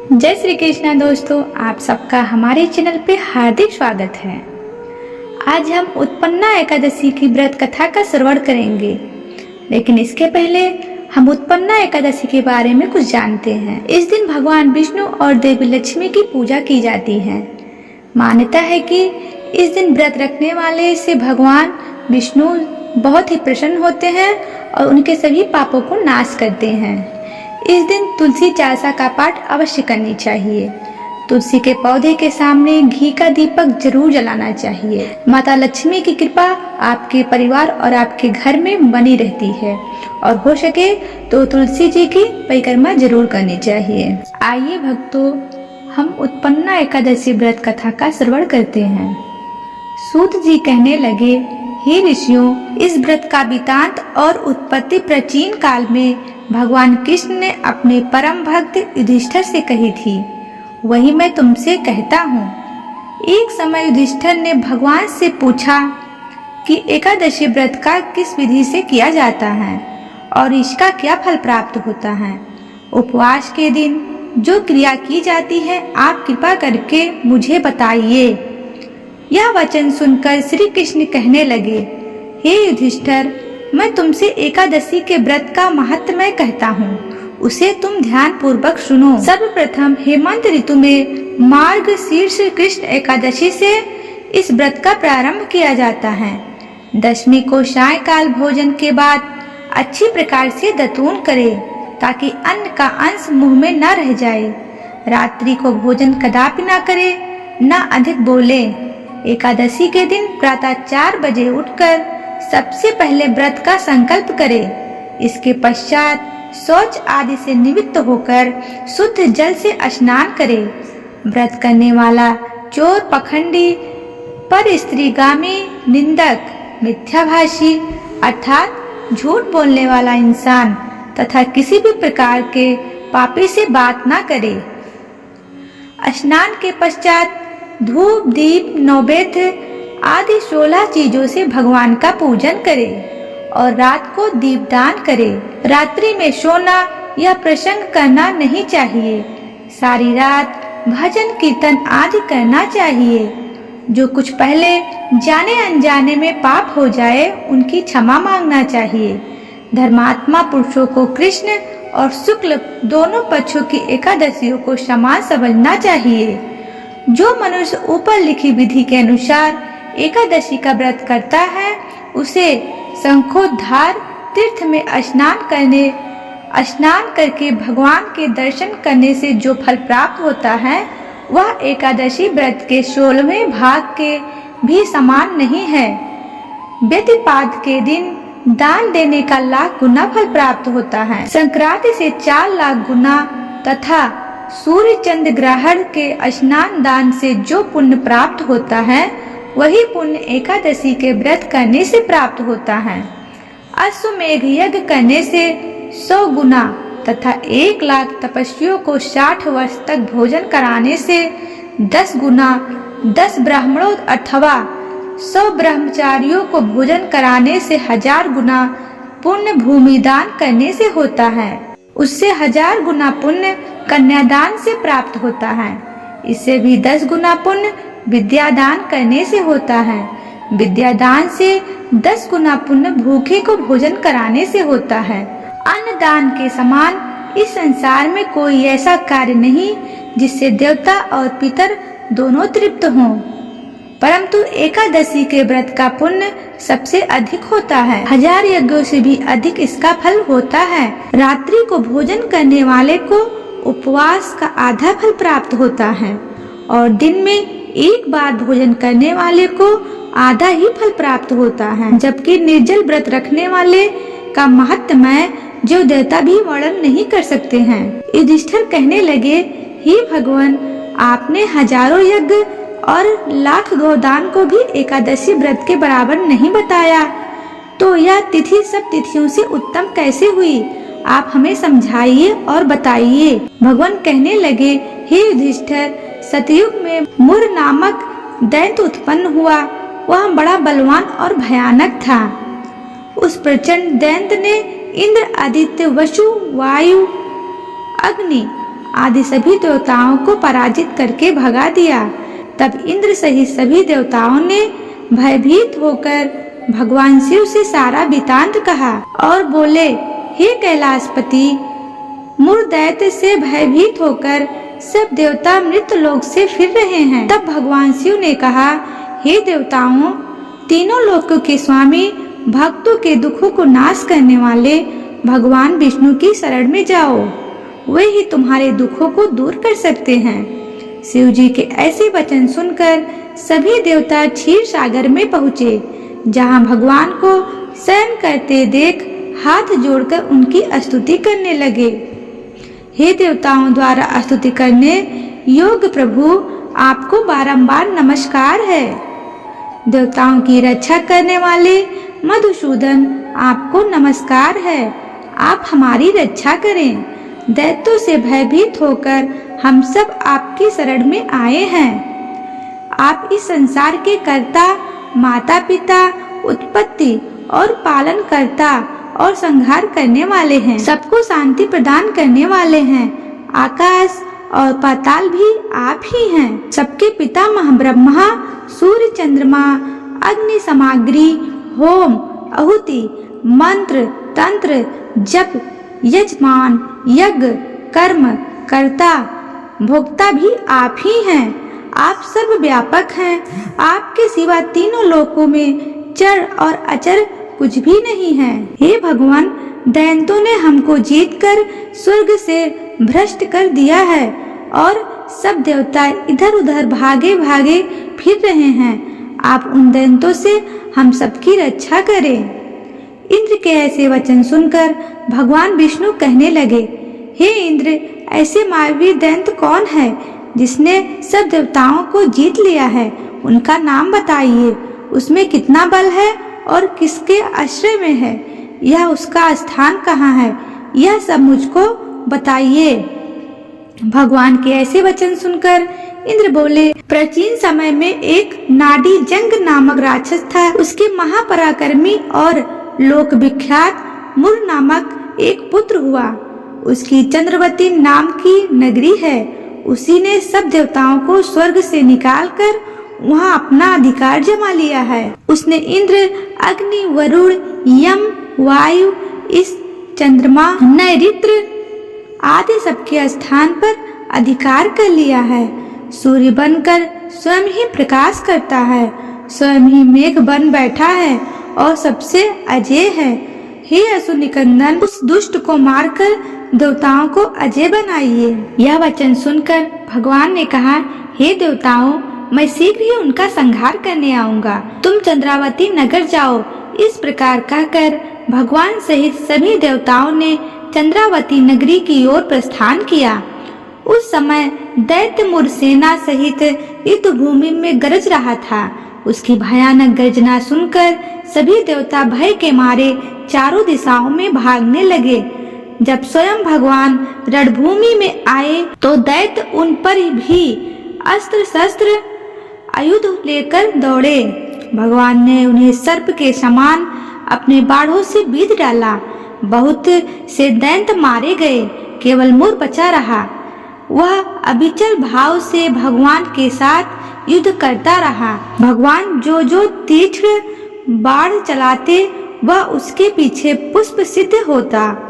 जय श्री कृष्णा दोस्तों, आप सबका हमारे चैनल पे हार्दिक स्वागत है। आज हम उत्पन्ना एकादशी की व्रत कथा का श्रवण करेंगे, लेकिन इसके पहले हम उत्पन्ना एकादशी के बारे में कुछ जानते हैं। इस दिन भगवान विष्णु और देवी लक्ष्मी की पूजा की जाती है। मान्यता है कि इस दिन व्रत रखने वाले से भगवान विष्णु बहुत ही प्रसन्न होते हैं और उनके सभी पापों को नाश करते हैं। इस दिन तुलसी चालीसा का पाठ अवश्य करनी चाहिए। तुलसी के पौधे के सामने घी का दीपक जरूर जलाना चाहिए। माता लक्ष्मी की कृपा आपके परिवार और आपके घर में बनी रहती है और हो सके तो तुलसी जी की परिक्रमा जरूर करनी चाहिए। आइए भक्तों, हम उत्पन्ना एकादशी व्रत कथा का श्रवण करते हैं। सूत जी कहने लगे, हे ऋषियों, इस व्रत का वृतांत और उत्पत्ति प्राचीन काल में भगवान कृष्ण ने अपने परम भक्त युधिष्ठिर से कही थी, वही मैं तुमसे कहता हूँ। एक समय युधिष्ठिर ने भगवान से पूछा कि एकादशी व्रत का किस विधि से किया जाता है और इसका क्या फल प्राप्त होता है। उपवास के दिन जो क्रिया की जाती है आप कृपा करके मुझे बताइए। यह वचन सुनकर श्री कृष्ण कहने लगे, हे युधिष्ठिर, मैं तुमसे एकादशी के व्रत का महत्व कहता हूँ, उसे तुम ध्यान पूर्वक सुनो। सर्वप्रथम हेमंत ऋतु में मार्गशीर्ष कृष्ण एकादशी से इस व्रत का प्रारंभ किया जाता है। दशमी को सायंकाल भोजन के बाद अच्छी प्रकार से दतून करे ताकि अन्न का अंश मुंह में न रह जाए। रात्रि को भोजन कदापि न करे, न अधिक बोले। एकादशी के दिन प्रातः 4 बजे उठकर सबसे पहले व्रत का संकल्प करे। इसके पश्चात शौच आदि से निवृत्त होकर शुद्ध जल से स्नान करे। व्रत करने वाला चोर, पखंडी, पर स्त्रीगामी, निंदक, मिथ्याभाषी अर्थात झूठ बोलने वाला इंसान तथा किसी भी प्रकार के पापी से बात न करे। स्नान के पश्चात धूप, दीप, नैवेद्य आदि 16 चीजों से भगवान का पूजन करे और रात को दीपदान करे। रात्रि में सोना या प्रसंग करना नहीं चाहिए। सारी रात भजन कीर्तन आदि करना चाहिए। जो कुछ पहले जाने अनजाने में पाप हो जाए उनकी क्षमा मांगना चाहिए। धर्मात्मा पुरुषों को कृष्ण और शुक्ल दोनों पक्षों की एकादशियों को समान समझना चाहिए। जो मनुष्य ऊपर लिखी विधि के अनुसार एकादशी का व्रत करता है उसे शंखोद्धार तीर्थ में स्नान करके भगवान के दर्शन करने से जो फल प्राप्त होता है वह एकादशी व्रत के 16वें भाग के भी समान नहीं है। व्यतिपात के दिन दान देने का 1 लाख गुना फल प्राप्त होता है। संक्रांति से 4 लाख गुना तथा सूर्य चंद्र ग्रहण के स्नान दान से जो पुण्य प्राप्त होता है वही पुण्य एकादशी के व्रत करने से प्राप्त होता है। अश्वमेघ यज्ञ करने से 100 गुना तथा 1 लाख तपस्वियों को 60 वर्ष तक भोजन कराने से 10 गुना, 10 ब्राह्मणों अथवा 100 ब्रह्मचारियों को भोजन कराने से 1000 गुना पुण्य भूमि दान करने से होता है। उससे 1000 गुना पुण्य कन्यादान से प्राप्त होता है। इससे भी 10 गुना पुण्य विद्यादान करने से होता है। विद्यादान से 10 गुना पुण्य भूखे को भोजन कराने से होता है। अन्नदान के समान इस संसार में कोई ऐसा कार्य नहीं जिससे देवता और पितर दोनों तृप्त हों, परंतु एकादशी के व्रत का पुण्य सबसे अधिक होता है। 1000 यज्ञों से भी अधिक इसका फल होता है। रात्रि को भोजन करने वाले को उपवास का आधा फल प्राप्त होता है और दिन में एक बार भोजन करने वाले को आधा ही फल प्राप्त होता है। जबकि निर्जल व्रत रखने वाले का महात्म्य जो देवता भी वर्णन नहीं कर सकते हैं। युधिष्ठिर कहने लगे, हे भगवान, आपने हजारों यज्ञ और 1 लाख गोदान को भी एकादशी व्रत के बराबर नहीं बताया, तो यह तिथि सब तिथियों से उत्तम कैसे हुई? आप हमें समझाइए और बताइए। भगवान कहने लगे, हे युधिष्ठिर, सतयुग में मुर नामक दैत्य उत्पन्न हुआ। वह बड़ा बलवान और भयानक था। उस प्रचंड दैत्य ने इंद्र, आदित्य, वसु, वायु, अग्नि आदि सभी देवताओं को पराजित करके भगा दिया। तब इंद्र सहित सभी देवताओं ने भयभीत होकर भगवान शिव से सारा वृतांत कहा और बोले, हे कैलाशपति, मूर दैत्य से भयभीत होकर सब देवता मृत लोक से फिर रहे हैं। तब भगवान शिव ने कहा, हे देवताओं, तीनों लोकों के स्वामी, भक्तों के दुखों को नाश करने वाले भगवान विष्णु की शरण में जाओ, वे ही तुम्हारे दुखों को दूर कर सकते हैं। शिव जी के ऐसे वचन सुनकर सभी देवता क्षीर सागर में पहुँचे, जहाँ भगवान को शयन करते देख हाथ जोड़कर उनकी स्तुति करने लगे। हे देवताओं द्वारा स्तुति करने योग्य प्रभु, आपको बारंबार नमस्कार है। देवताओं की रक्षा करने वाले मधुसूदन, आपको नमस्कार है। आप हमारी रक्षा करें। दैत्यों से भयभीत होकर हम सब आपकी शरण में आए हैं। आप इस संसार के कर्ता, माता पिता, उत्पत्ति और पालन करता और संहार करने वाले हैं। सबको शांति प्रदान करने वाले हैं। आकाश और पाताल भी आप ही हैं। सबके पितामह ब्रह्मा, सूर्य, चंद्रमा, अग्नि, सामग्री, होम, आहुति, मंत्र, तंत्र, जप, यजमान, यज्ञ, कर्म, कर्ता, भोक्ता भी आप ही हैं। आप सर्व व्यापक हैं। आपके सिवा तीनों लोकों में चर और अचर कुछ भी नहीं है। हे भगवान, दैत्यों ने हमको जीतकर स्वर्ग से भ्रष्ट कर दिया है और सब देवता इधर उधर भागे भागे फिर रहे हैं। आप उन दैत्यों से हम सबकी रक्षा करें। इंद्र के ऐसे वचन सुनकर भगवान विष्णु कहने लगे, हे इंद्र, ऐसे मायावी दैत्य कौन है जिसने सब देवताओं को जीत लिया है? उनका नाम बताइए। उसमें कितना बल है और किसके आश्रय में है? यह उसका स्थान कहाँ है? यह सब मुझको बताइए। भगवान के ऐसे वचन सुनकर इंद्र बोले, प्राचीन समय में एक नाडी जंग नामक राक्षस था। उसके महापराक्रमी और लोक विख्यात मूर नामक एक पुत्र हुआ। उसकी चंद्रवती नाम की नगरी है। उसी ने सब देवताओं को स्वर्ग से निकालकर वहां अपना अधिकार जमा लिया है। उसने इंद्र, अग्नि, वरुण, यम, वायु, इस चंद्रमा, नैऋत्य आदि सबके स्थान पर अधिकार कर लिया है। सूर्य बनकर स्वयं ही प्रकाश करता है, स्वयं ही मेघ बन बैठा है और सबसे अजय है। हे असुर निकंदन, उस दुष्ट को मारकर देवताओं को अजय बनाइए। यह वचन सुनकर भगवान ने कहा, हे देवताओं, मैं शीघ्र ही उनका संहार करने आऊंगा। तुम चंद्रावती नगर जाओ। इस प्रकार कहकर भगवान सहित सभी देवताओं ने चंद्रावती नगरी की ओर प्रस्थान किया। उस समय दैत्य मूर सेना सहित युद्ध भूमि में गरज रहा था। उसकी भयानक गर्जना सुनकर सभी देवता भय के मारे चारों दिशाओं में भागने लगे। जब स्वयं भगवान रणभूमि में आए तो दैत्य उन पर भी अस्त्र शस्त्र आयुध लेकर दौड़े। भगवान ने उन्हें सर्प के समान अपने बाढ़ों से बीध डाला। बहुत से दैत्य मारे गए, केवल मूर बचा रहा। वह अविचल भाव से भगवान के साथ युद्ध करता रहा। भगवान जो जो तीक्ष्ण बाण चलाते वह उसके पीछे पुष्प सिद्ध होता।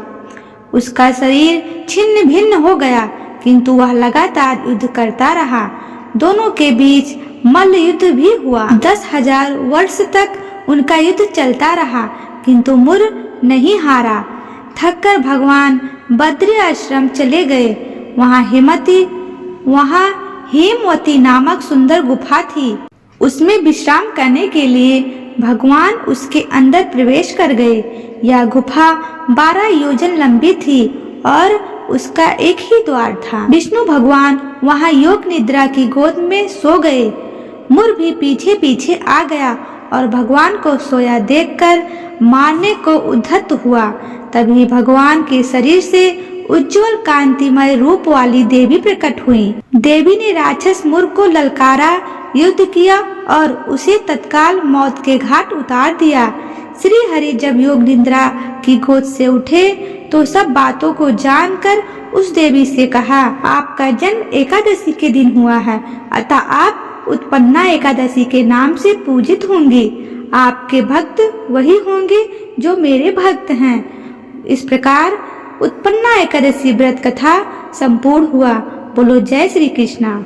उसका शरीर छिन्न भिन्न हो गया, किंतु वह लगातार युद्ध करता रहा। दोनों के बीच मल्ल युद्ध भी हुआ। 10,000 वर्ष तक उनका युद्ध चलता रहा, किंतु मूर नहीं हारा। थककर भगवान बद्री आश्रम चले गए। वहाँ हेमवती नामक सुंदर गुफा थी। उसमें विश्राम करने के लिए भगवान उसके अंदर प्रवेश कर गए। यह गुफा 12 योजन लंबी थी और उसका एक ही द्वार था। विष्णु भगवान वहाँ योग निद्रा की गोद में सो गए। मूर भी पीछे पीछे आ गया और भगवान को सोया देखकर मारने को उद्धत हुआ। तभी भगवान के शरीर से उज्जवल कांतिमय रूप वाली देवी प्रकट हुई। देवी ने राक्षस मूर को ललकारा, युद्ध किया और उसे तत्काल मौत के घाट उतार दिया। श्री हरि जब योग निद्रा की गोद से उठे तो सब बातों को जानकर उस देवी से कहा, आपका जन्म एकादशी के दिन हुआ है, अतः आप उत्पन्ना एकादशी के नाम से पूजित होंगी। आपके भक्त वही होंगे जो मेरे भक्त हैं। इस प्रकार उत्पन्ना एकादशी व्रत कथा संपूर्ण हुआ। बोलो जय श्री कृष्णा।